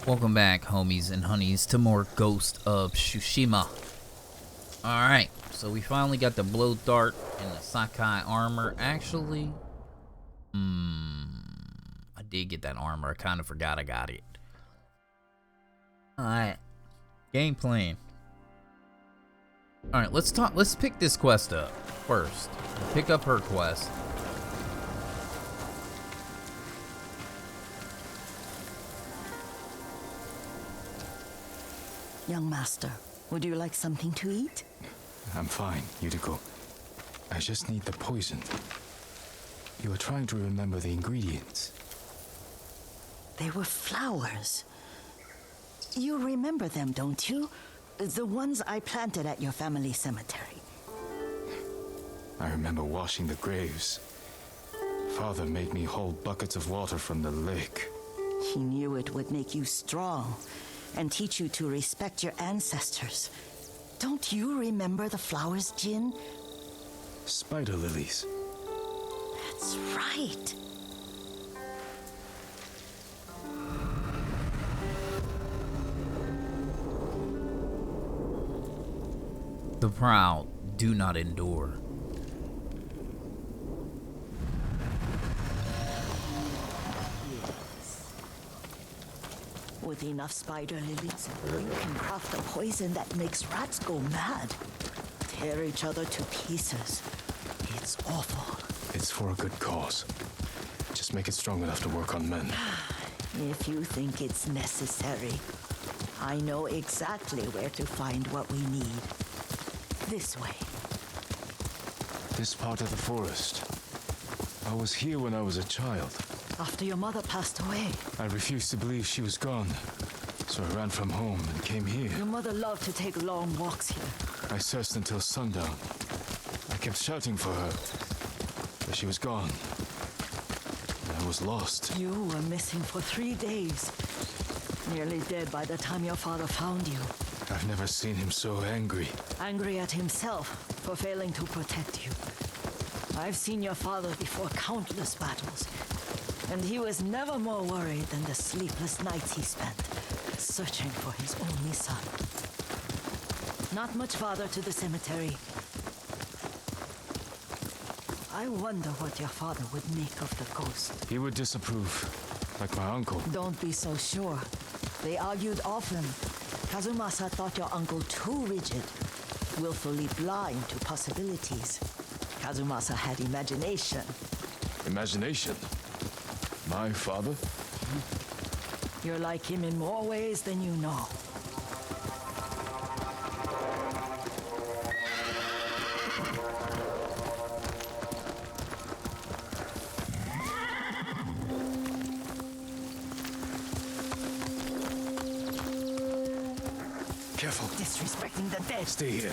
Welcome back, homies and honeys, to more Ghost of Tsushima. Alright, so we finally got the blow dart and the Sakai armor. Actually, I did get that armor. I kind of forgot I got it. Alright, game plan. Alright, let's pick this quest up first. Pick up her quest. Young master, would you like something to eat? I'm fine, Yuriko. I just need the poison. You were trying to remember the ingredients. They were flowers. You remember them, don't you? The ones I planted at your family cemetery. I remember washing the graves. Father made me hold buckets of water from the lake. He knew it would make you strong and teach you to respect your ancestors. Don't you remember the flowers, Jin? Spider lilies. That's right. The proud do not endure. With enough spider lilies, you can craft a poison that makes rats go mad. Tear each other to pieces. It's awful. It's for a good cause. Just make it strong enough to work on men. If you think it's necessary, I know exactly where to find what we need. This way. This part of the forest. I was here when I was a child. After your mother passed away. I refused to believe she was gone. So I ran from home and came here. Your mother loved to take long walks here. I searched until sundown. I kept shouting for her, but she was gone. And I was lost. You were missing for 3 days. Nearly dead by the time your father found you. I've never seen him so angry. Angry at himself for failing to protect you. I've seen your father before countless battles. And he was never more worried than the sleepless nights he spent searching for his only son. Not much farther to the cemetery. I wonder what your father would make of the ghost. He would disapprove, like my uncle. Don't be so sure. They argued often. Kazumasa thought your uncle too rigid, willfully blind to possibilities. Kazumasa had imagination. Imagination? My father? You're like him in more ways than you know. Careful. Disrespecting the dead. Stay here.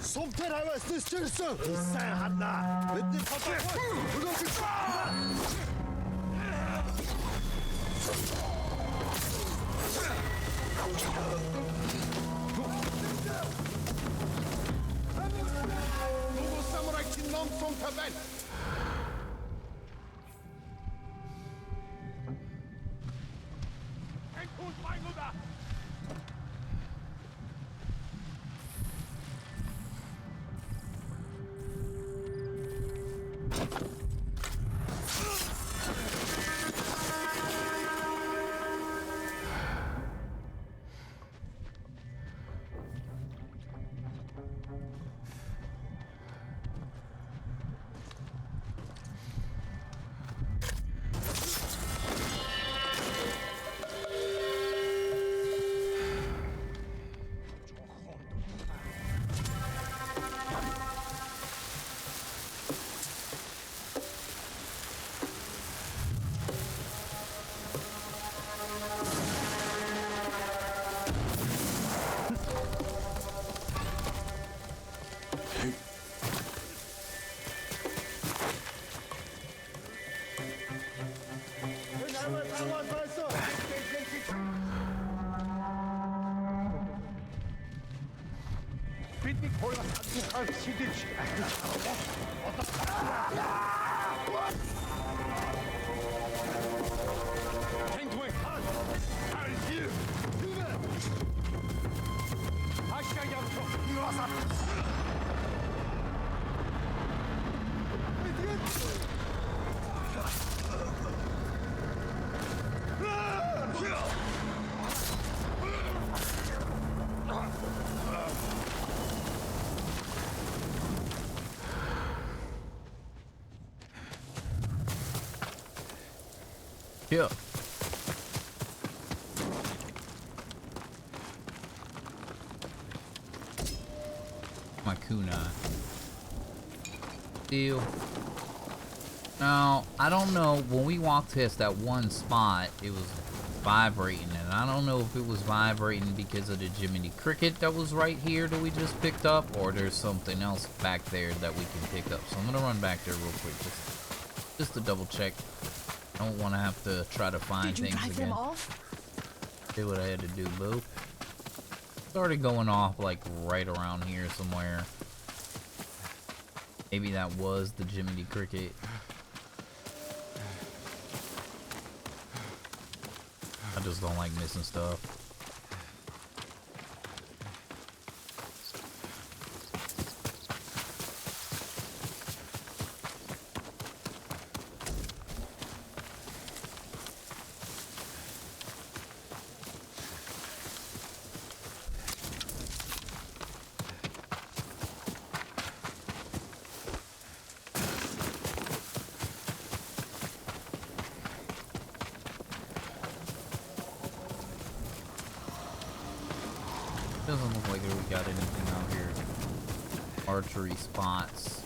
Сумтар аваас нисчирсэн. Сайн хаднаа. Бидний толгой хөлөөгч. Нөгөө самурай ном сумтар байна. Yeah. My kunai. Deal. Now, I don't know, when we walked past that one spot, it was vibrating, and I don't know if it was vibrating because of the Jiminy Cricket that was right here that we just picked up, or there's something else back there that we can pick up. So I'm gonna run back there real quick, just to double check. I don't want to have to try to find things again. Did you drive them off? Did what I had to do, boo. Started going off like right around here somewhere. Maybe that was the Jiminy Cricket. I just don't like missing stuff. Doesn't look like we got anything out here. Archery spots.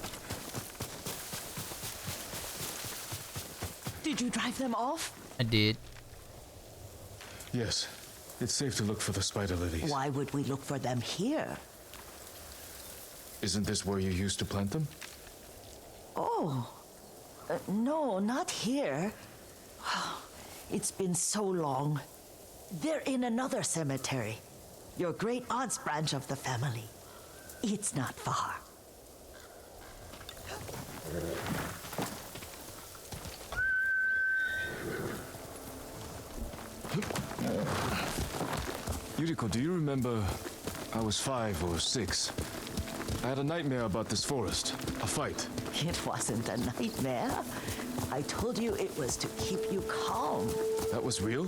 Did you drive them off? I did. Yes. It's safe to look for the spider lilies. Why would we look for them here? Isn't this where you used to plant them? Oh, no, not here. It's been so long. They're in another cemetery. Your great aunt's branch of the family. It's not far. Yuriko, do you remember? I was 5 or 6. I had a nightmare about this forest. A fight. It wasn't a nightmare. I told you it was to keep you calm. That was real?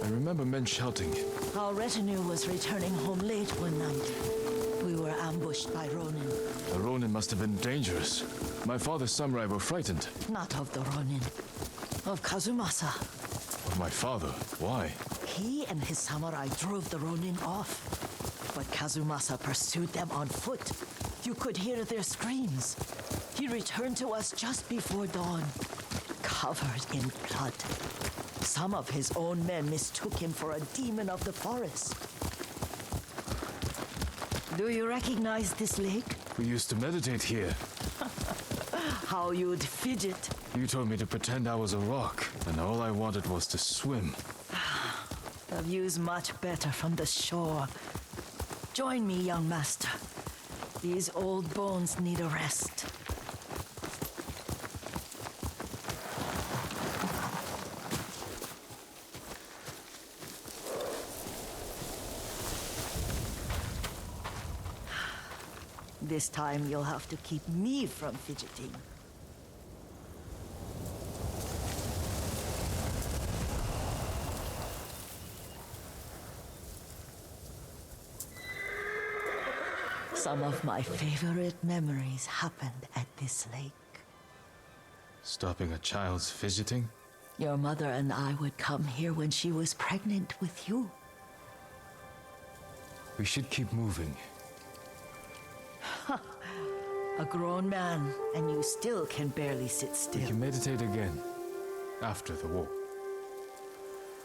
I remember men shouting. Our retinue was returning home late one night. We were ambushed by Ronin. The Ronin must have been dangerous. My father's samurai were frightened. Not of the Ronin. Of Kazumasa. Of my father? Why? He and his samurai drove the Ronin off. But Kazumasa pursued them on foot. You could hear their screams. He returned to us just before dawn, covered in blood. Some of his own men mistook him for a demon of the forest. Do you recognize this lake? We used to meditate here. How you'd fidget. You told me to pretend I was a rock, and all I wanted was to swim. The view's much better from the shore. Join me, young master. These old bones need a rest. This time you'll have to keep me from fidgeting. Some of my favorite memories happened at this lake. Stopping a child's fidgeting? Your mother and I would come here when she was pregnant with you. We should keep moving. A grown man, and you still can barely sit We still. can meditate again. After the war.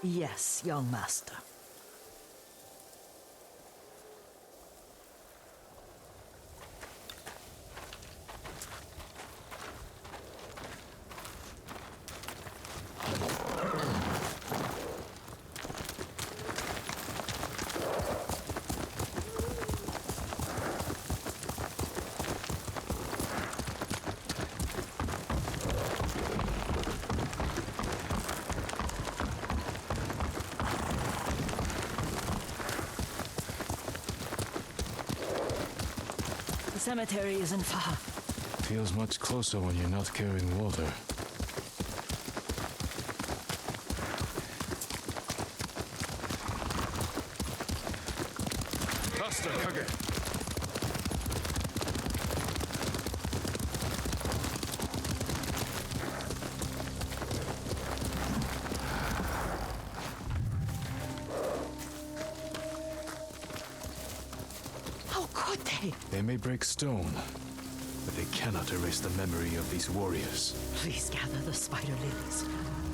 Yes, young master. cemetery isn't far. Feels much closer when you're not carrying water. Faster, Kage! How could they? They may break stone, but they cannot erase the memory of these warriors. Please gather the spider lilies.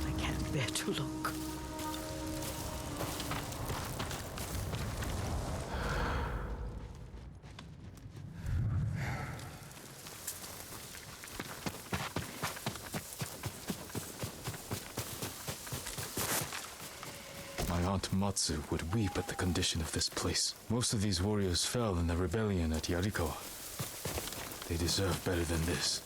I can't bear to look. My Aunt Matsu would weep at the condition of this place. Most of these warriors fell in the rebellion at Yarikawa. They deserve better than this.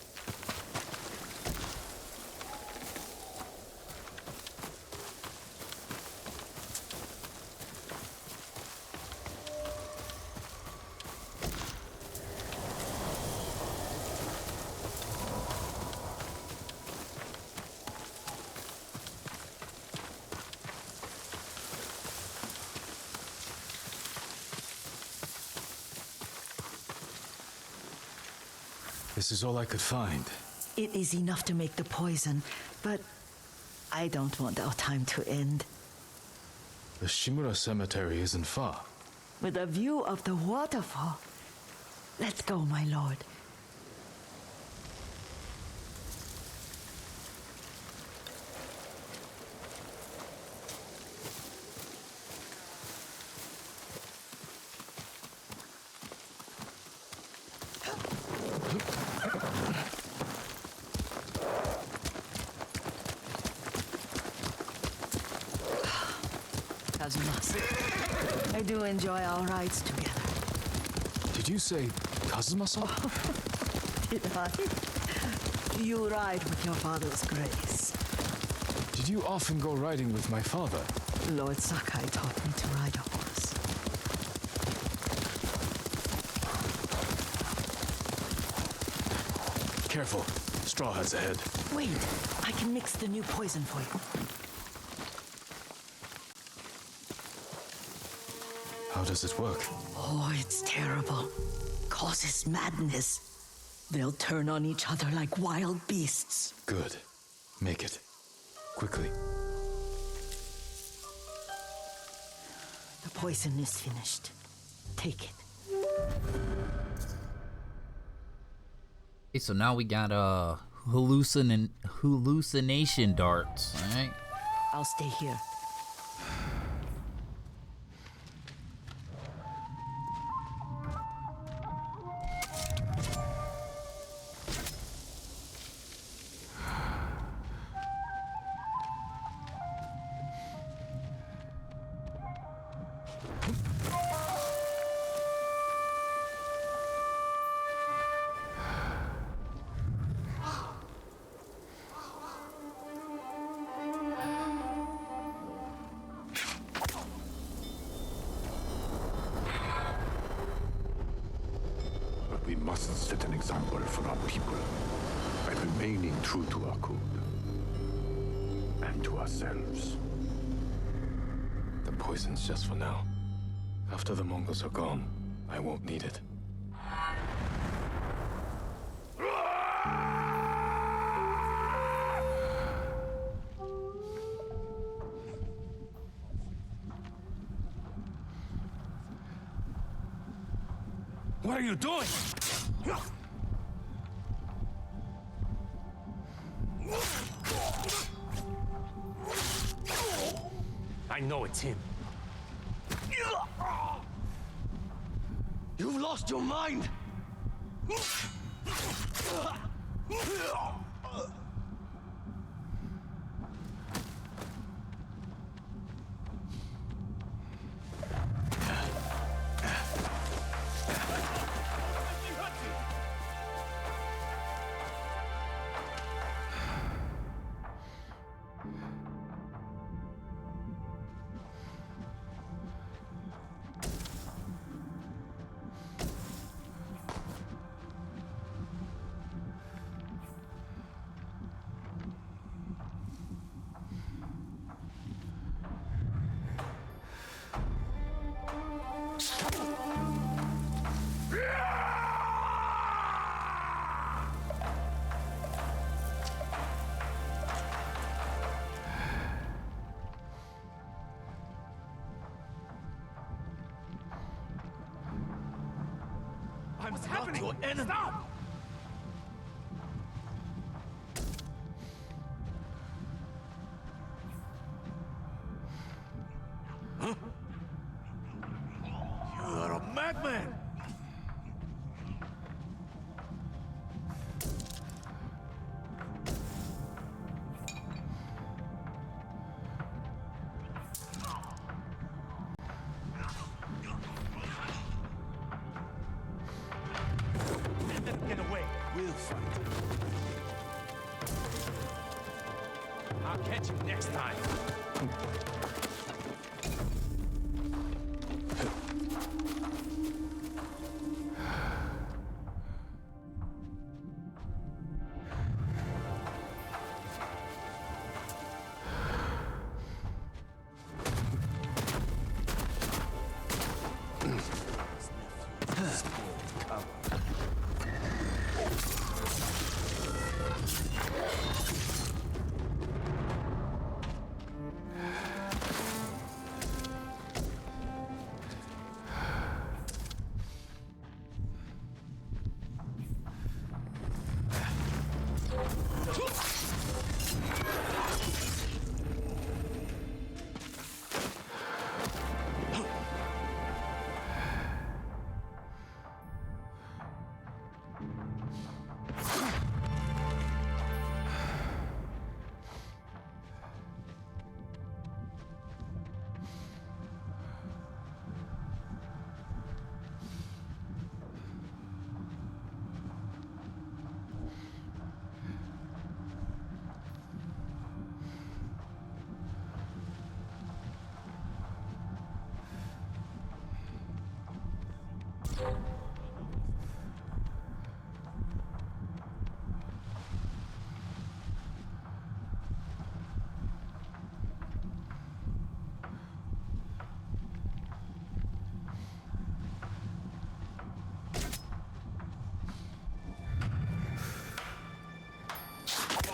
This is all I could find. It is enough to make the poison, but I don't want our time to end. The Shimura Cemetery isn't far. With a view of the waterfall. Let's go, my lord. Kazuma, I do enjoy our rides together. Did you say Kazuma-san? Did I? You ride with your father's grace. Did you often go riding with my father? Lord Sakai taught me to ride a horse. Careful. Straw Hat's ahead. Wait, I can mix the new poison for you. How does it work? Oh, it's terrible. Causes madness. They'll turn on each other like wild beasts. Good. Make it. Quickly. The poison is finished. Take it. Okay, so now we got hallucination darts, alright? I'll stay here. We must set an example for our people by remaining true to our code and to ourselves. The poison's just for now. After the Mongols are gone, I won't need it. What are you doing? I know it's him. You've lost your mind! What's happening? Your enemy. Stop! Huh? You're a madman! Get away. We'll fight. I'll catch you next time.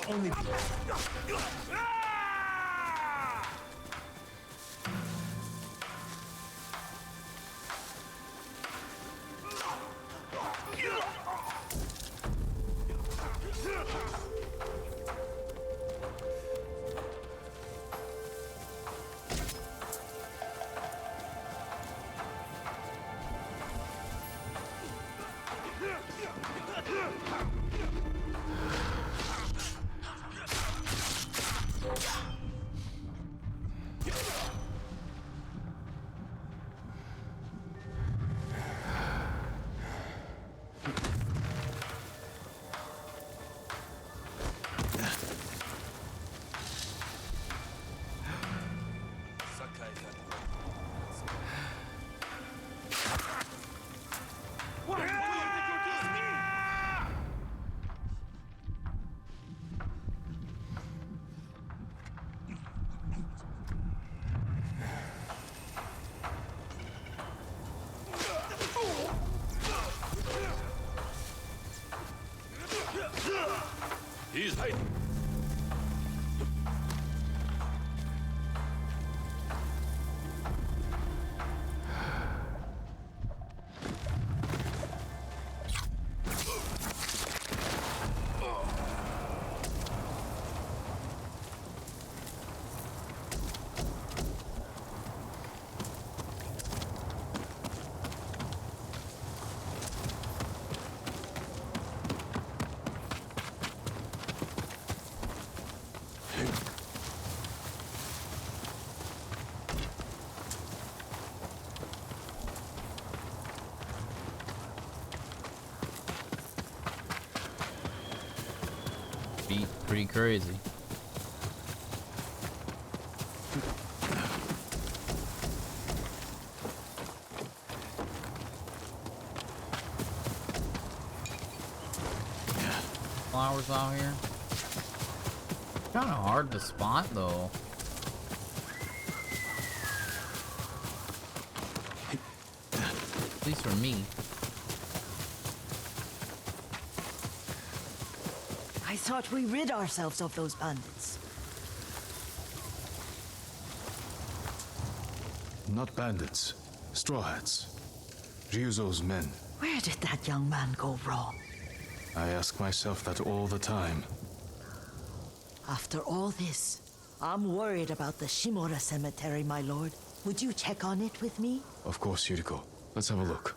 Only... He's hiding. Beat pretty crazy. Flowers out here. Kind of hard to spot though. At least for me. I thought we rid ourselves of those bandits. Not bandits. Straw Hats. Ryuzo's men. Where did that young man go wrong? I ask myself that all the time. After all this, I'm worried about the Shimura cemetery, my lord. Would you check on it with me? Of course, Yuriko. Let's have a look.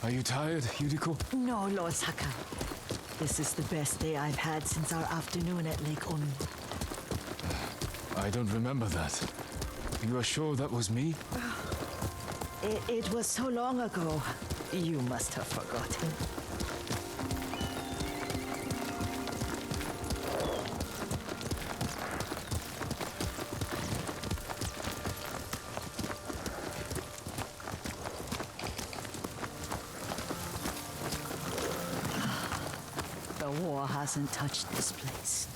Are you tired, Yuriko? No, Lord Saka. This is the best day I've had since our afternoon at Lake Oni. I don't remember that. You are sure that was me? It was so long ago. You must have forgotten. The war hasn't touched this place.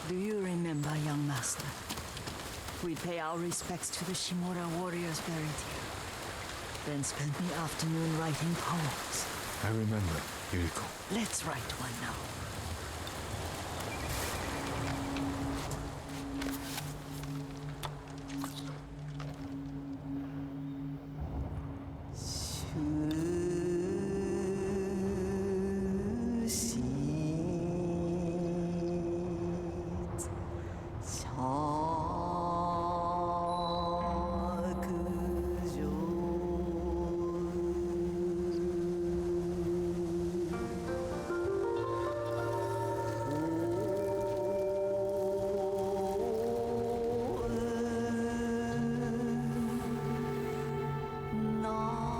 Do you remember, young master? We'd pay our respects to the Shimura warriors buried here, then spend the afternoon writing poems. I remember, Yuriko. Let's write one now.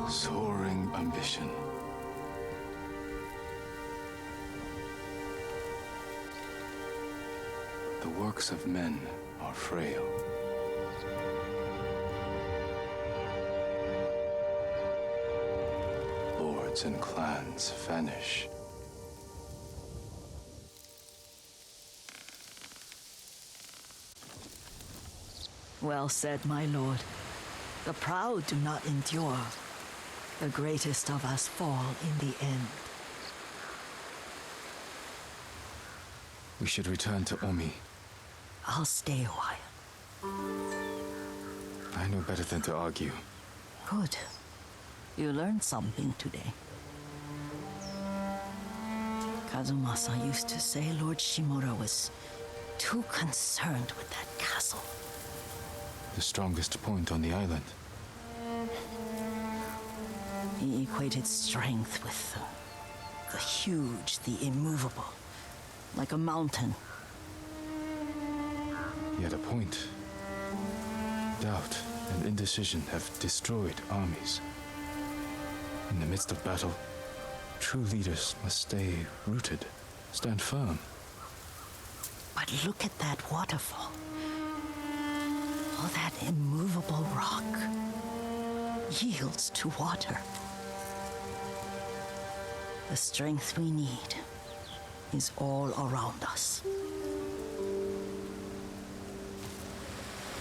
Soaring ambition. The works of men are frail. Lords and clans vanish. Well said, my lord. The proud do not endure. The greatest of us fall in the end. We should return to Omi. I'll stay a while. I know better than to argue. Good. You learned something today. Kazumasa used to say Lord Shimura was too concerned with that castle. The strongest point on the island. He equated strength with the huge, the immovable, like a mountain. He had a point. Doubt and indecision have destroyed armies. In the midst of battle, true leaders must stay rooted, stand firm. But look at that waterfall. All that immovable rock yields to water. The strength we need is all around us.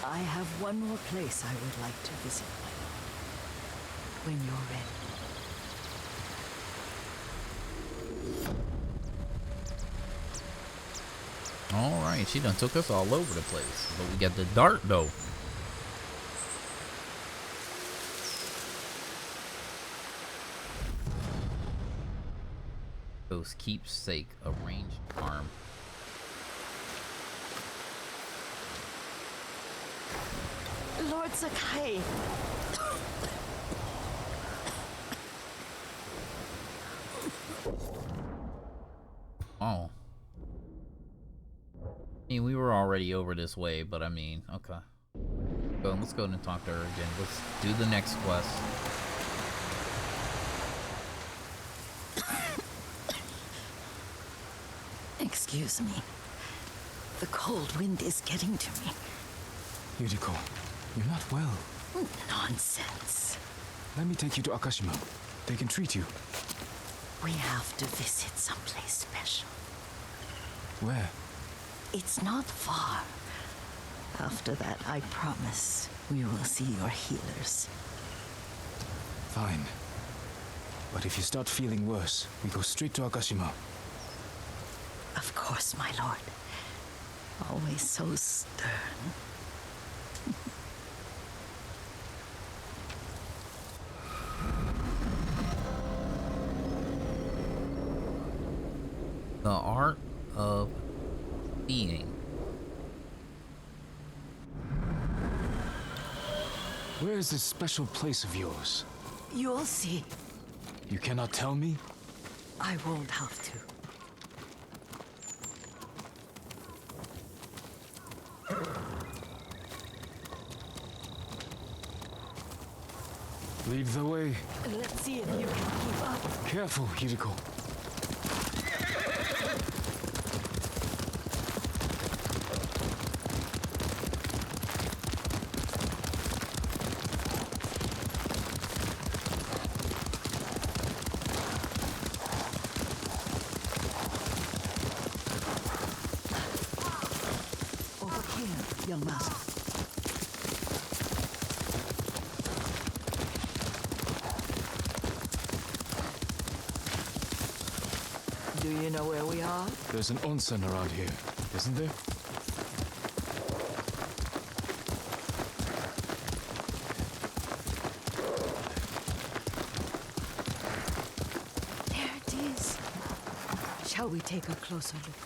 I have one more place I would like to visit, my lord. When you're ready. Alright, she done took us all over the place. But we got the dart though. Those keepsake, a ranged arm. Lord Sakai! Oh. I mean, we were already over this way, but I mean, okay. So let's go and talk to her again. Let's do the next quest. Excuse me. The cold wind is getting to me. Yuriko, you're not well. Nonsense. Let me take you to Akashima. They can treat you. We have to visit someplace special. Where? It's not far. After that, I promise we will see your healers. Fine. But if you start feeling worse, we go straight to Akashima. Of course, my lord. Always so stern. The art of seeing. Where is this special place of yours? You'll see. You cannot tell me? I won't have to. Lead the way. Let's see if you can keep up. Careful, Yuriko. Over here, young master. Do you know where we are? There's an onsen around here, isn't there? There it is. Shall we take a closer look?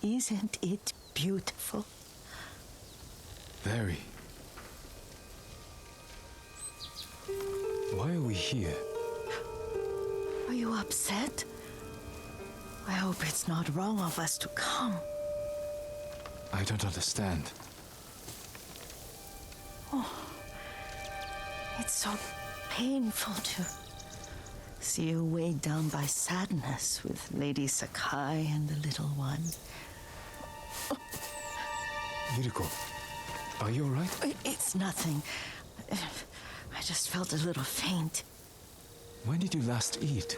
Isn't it beautiful? Very. Why are we here? Are you upset? I hope it's not wrong of us to come. I don't understand. It's so painful to see you weighed down by sadness with Lady Sakai and the little one. Yuriko, are you alright? It's nothing. I just felt a little faint. When did you last eat?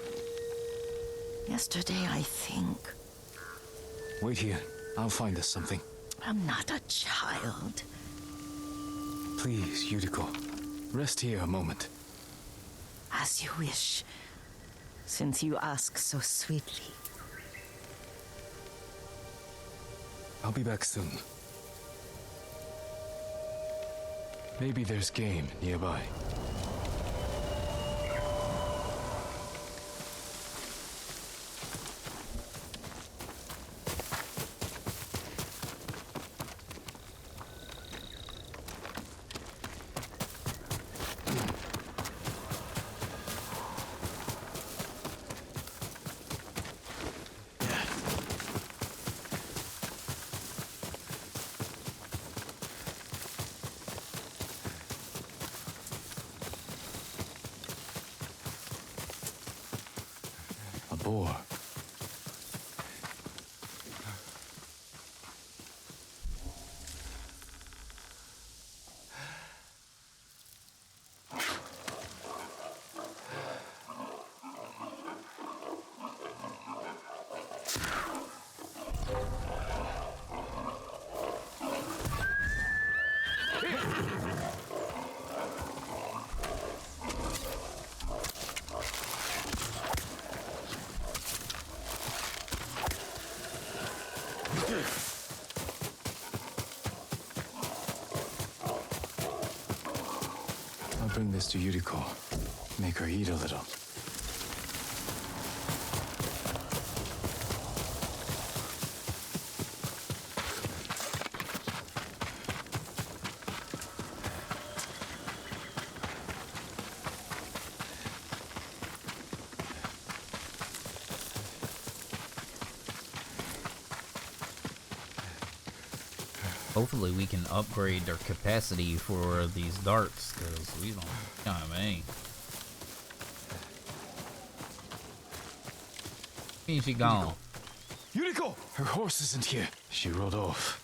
Yesterday, I think. Wait here. I'll find us something. I'm not a child. Please, Yuriko. Rest here a moment. As you wish, since you ask so sweetly. I'll be back soon. Maybe there's game nearby. A boar. I'll bring this to Yuriko. Make her eat a little. Hopefully we can upgrade their capacity for these darts, because we don't have any. means she gone? Yuriko! Her horse isn't here. She rode off.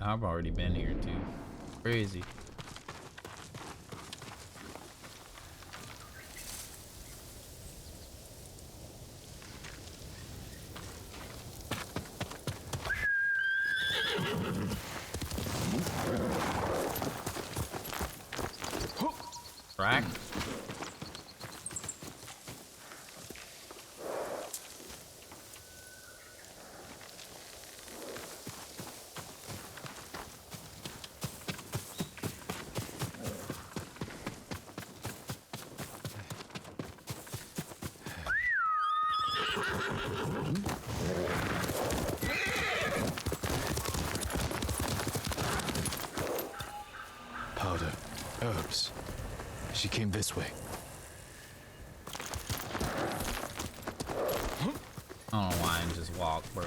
I've already been here too. Crazy. Right? Powder. Herbs. She came this way. I don't know why I just walk, bro.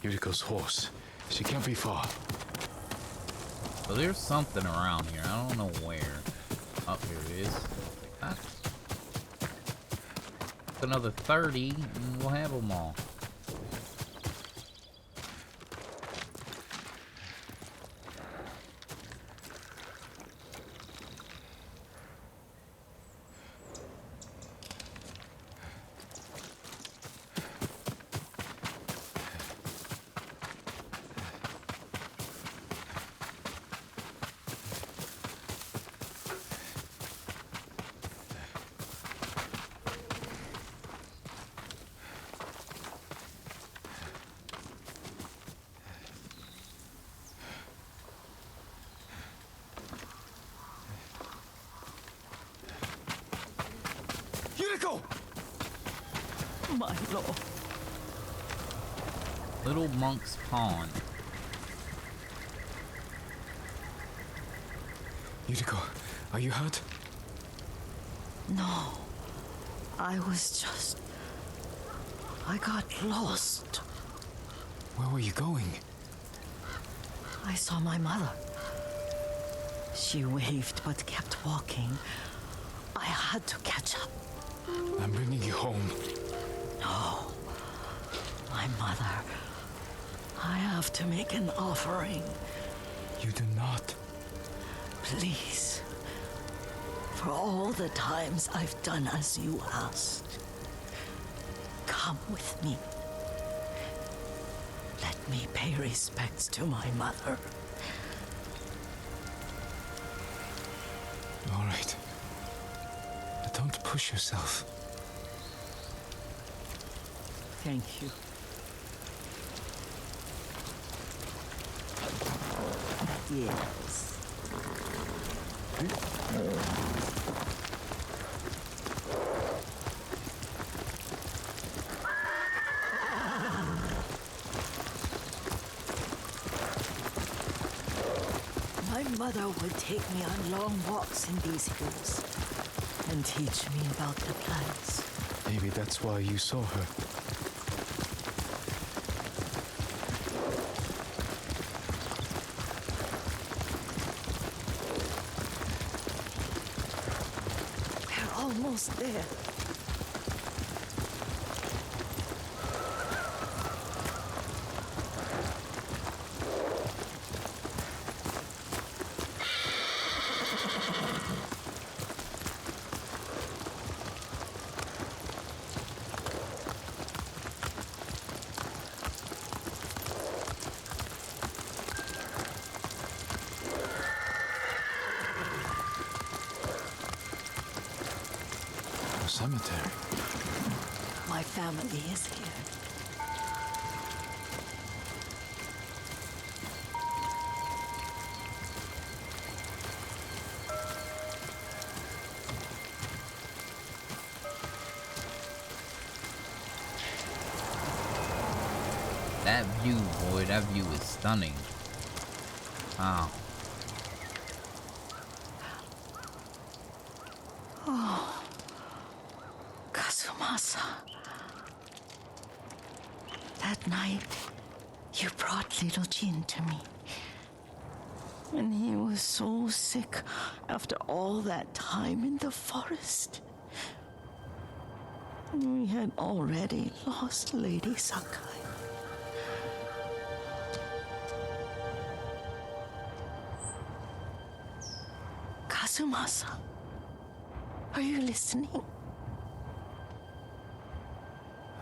Yuriko's horse. She can't be far. So there's something around here. I don't know where. Oh, here it is. Ah. Another 30 and we'll have them all. Yuriko! My lord. Little Monk's Pond. Yuriko, are you hurt? No. I was just... I got lost. Where were you going? I saw my mother. She waved but kept walking. I had to catch up. I'm bringing you home. No. My mother. I have to make an offering. You do not. Please. For all the times I've done as you asked. Come with me. Let me pay respects to my mother. All right. But don't push yourself. Thank you. Yes. My mother would take me on long walks in these hills and teach me about the plants. Maybe that's why you saw her. We're almost there. A cemetery. My family is here. That view, boy, that view is stunning. Wow. Kazumasa. That night, you brought little Jin to me. And he was so sick after all that time in the forest. We had already lost Lady Sakai. Kazumasa, are you listening?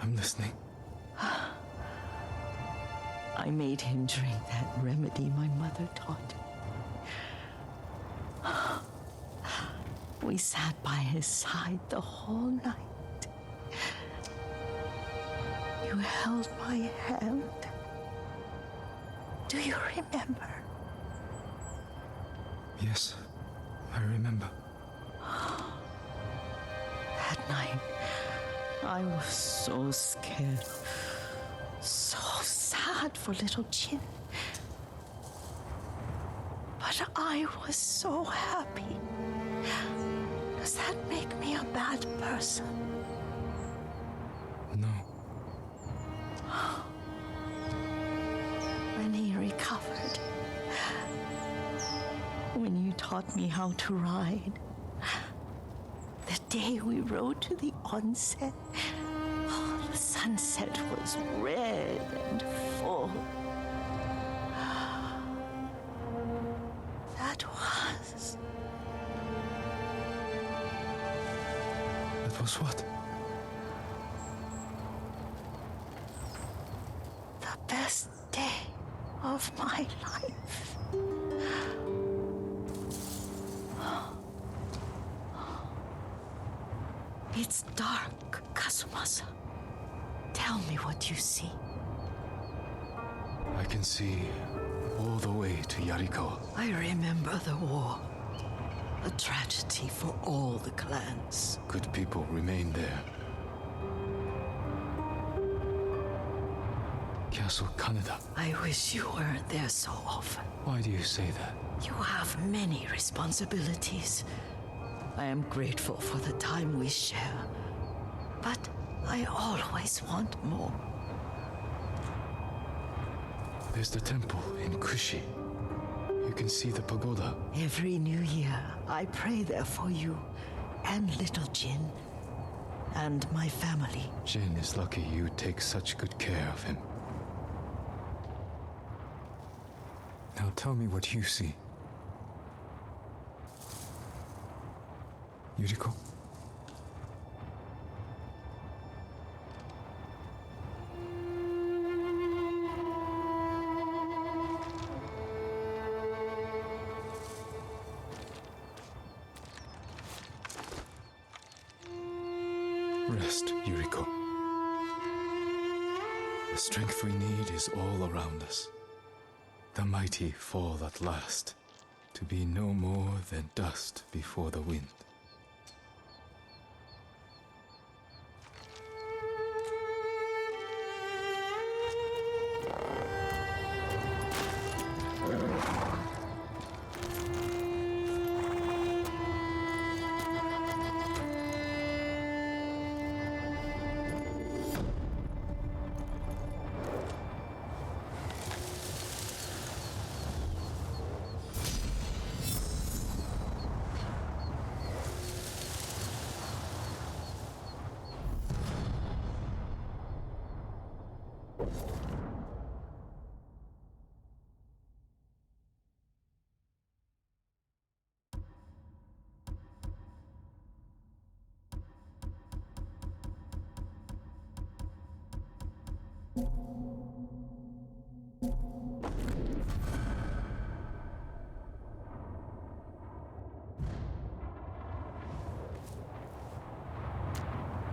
I'm listening. I made him drink that remedy my mother taught me. We sat by his side the whole night. You held my hand. Do you remember? Yes, I remember. That night, I was so scared, so sad for little Jin. But I was so happy. Does that make me a bad person? No. When he recovered, when you taught me how to ride, the day we rode to the onsen, oh, the sunset was red and full. That was what? the best day of my life. It's dark, Kazumasa. Tell me what you see. I can see all the way to Yarikawa. I remember the war. A tragedy for all the clans. Good people remain there. Castle Kaneda. I wish you weren't there so often. Why do you say that? You have many responsibilities. I am grateful for the time we share, but I always want more. There's the temple in Kushi. You can see the pagoda. Every new year, I pray there for you and little Jin and my family. Jin is lucky you take such good care of him. Now tell me what you see. Yuriko? Rest, Yuriko. The strength we need is all around us. The mighty fall at last, to be no more than dust before the wind.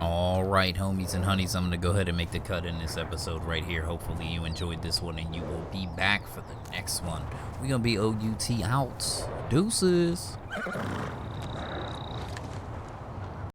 Alright, homies and honeys, I'm gonna go ahead and make the cut in this episode right here. Hopefully you enjoyed this one and you will be back for the next one. We're gonna be OUT out. Deuces.